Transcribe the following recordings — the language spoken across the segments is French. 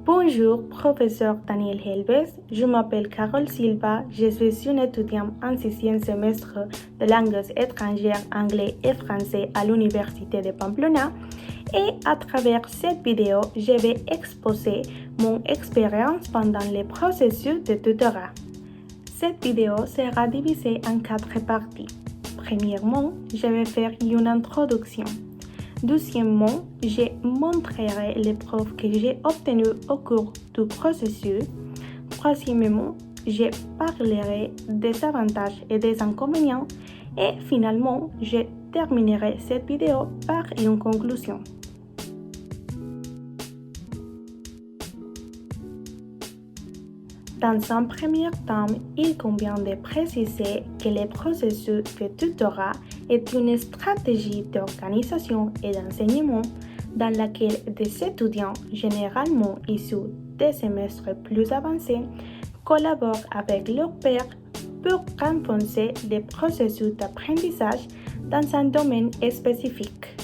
Bonjour, professeur Daniel Helves. Je m'appelle Carole Silva. Je suis une étudiante en 6e semestre de langues étrangères, anglais et français à l'Université de Pamplona. Et à travers cette vidéo, je vais exposer mon expérience pendant le processus de tutorat. Cette vidéo sera divisée en 4 parties. Premièrement, je vais faire une introduction. Deuxièmement, je montrerai les preuves que j'ai obtenues au cours du processus. Troisièmement, je parlerai des avantages et des inconvénients. Et finalement, je terminerai cette vidéo par une conclusion. Dans un premier temps, il convient de préciser que le processus de tutorat est une stratégie d'organisation et d'enseignement dans laquelle des étudiants, généralement issus des semestres plus avancés, collaborent avec leurs pairs pour renforcer le processus d'apprentissage dans un domaine spécifique.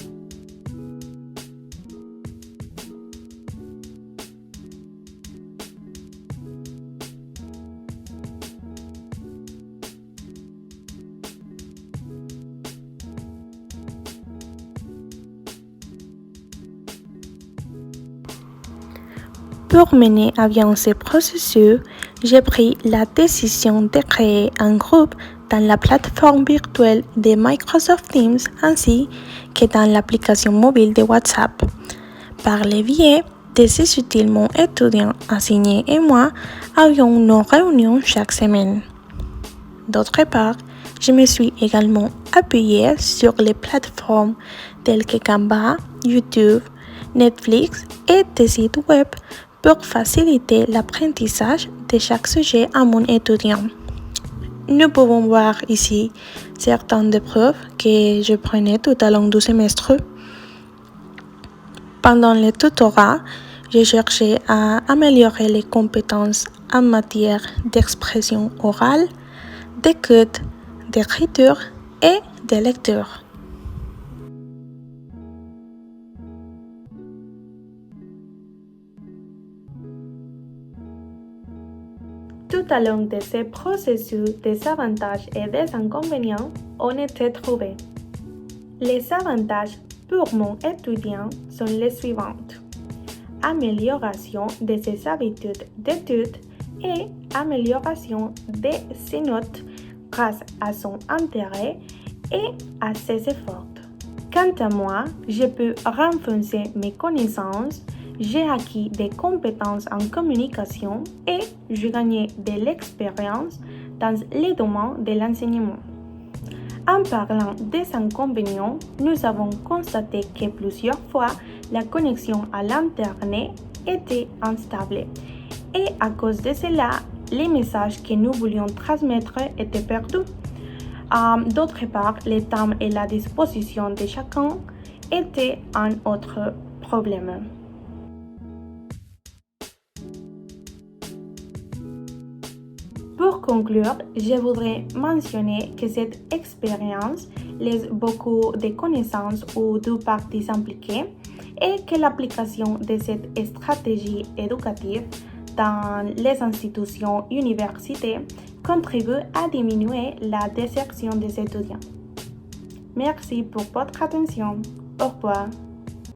Pour mener à bien ce processus, j'ai pris la décision de créer un groupe dans la plateforme virtuelle de Microsoft Teams ainsi que dans l'application mobile de WhatsApp. Par le biais de ces outils, mon étudiant assigné et moi avions nos réunions chaque semaine. D'autre part, je me suis également appuyée sur les plateformes telles que Canva, YouTube, Netflix et des sites web pour faciliter l'apprentissage de chaque sujet à mon étudiant. Nous pouvons voir ici certaines des preuves que je prenais tout au long du semestre. Pendant le tutorat, j'ai cherché à améliorer les compétences en matière d'expression orale, d'écoute, d'écriture et de lecture. Tout au long de ce processus, des avantages et des inconvénients ont été trouvés. Les avantages pour mon étudiant sont les suivants. Amélioration de ses habitudes d'études et amélioration de ses notes grâce à son intérêt et à ses efforts. Quant à moi, je peux renforcer mes connaissances, j'ai acquis des compétences en communication et j'ai gagné de l'expérience dans les domaines de l'enseignement. En parlant des inconvénients, nous avons constaté que plusieurs fois la connexion à l'Internet était instable et à cause de cela, les messages que nous voulions transmettre étaient perdus. D'autre part, le temps et la disposition de chacun étaient un autre problème. Pour conclure, je voudrais mentionner que cette expérience laisse beaucoup de connaissances aux deux parties impliquées et que l'application de cette stratégie éducative dans les institutions universitaires contribue à diminuer la désertion des étudiants. Merci pour votre attention. Au revoir.